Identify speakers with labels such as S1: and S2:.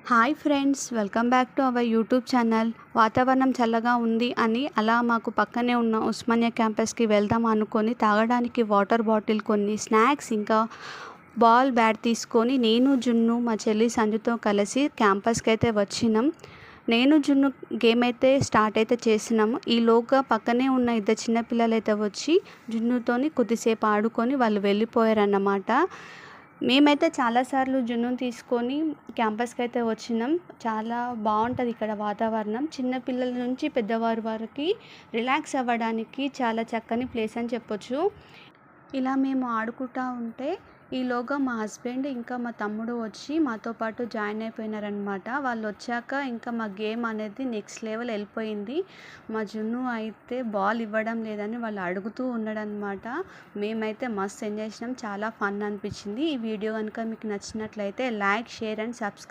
S1: Hi friends, welcome back to our YouTube channel. వాతావరణం చల్లగా ఉంది అని అలా మాకు పక్కనే ఉన్న ఉస్మానియా క్యాంపస్కి వెళ్దాం అనుకొని తాగడానికి వాటర్ బాటిల్, కొన్ని స్నాక్స్, ఇంకా బాల్ బ్యాట్ తీసుకొని నేను జున్ను మా చెల్లి సంజుతో కలిసి క్యాంపస్కి అయితే వచ్చినాం. నేను జున్ను గేమ్ అయితే స్టార్ట్ అయితే చేసినాము. ఈలోగా పక్కనే ఉన్న ఇద్దరు చిన్నపిల్లలు అయితే వచ్చి జున్నుతోని కొద్దిసేపు ఆడుకొని వాళ్ళు వెళ్ళిపోయారన్నమాట. మేమైతే చాలాసార్లు జున్నుని తీసుకొని క్యాంపస్కి అయితే వచ్చినాం. చాలా బాగుంటుంది ఇక్కడ వాతావరణం. చిన్నపిల్లల నుంచి పెద్దవారి వరకు రిలాక్స్ అవ్వడానికి చాలా చక్కని ప్లేస్ అని చెప్పొచ్చు. ఇలా మేము ఆడుకుంటూ ఉంటే ఈలోగా మా హస్బెండ్ ఇంకా మా తమ్ముడు వచ్చి మాతో పాటు జాయిన్ అయిపోయినారనమాట. వాళ్ళు వచ్చాక ఇంకా మా గేమ్ అనేది నెక్స్ట్ లెవెల్ వెళ్ళిపోయింది. మా జున్ను అయితే బాల్ ఇవ్వడం లేదని వాళ్ళు అడుగుతూ ఉన్నాడనమాట. మేమైతే మస్తు ఎంజాయ్ చేసినాం. చాలా ఫన్ అనిపించింది. ఈ వీడియో కనుక మీకు నచ్చినట్లయితే లైక్, షేర్ అండ్ సబ్స్క్రైబ్.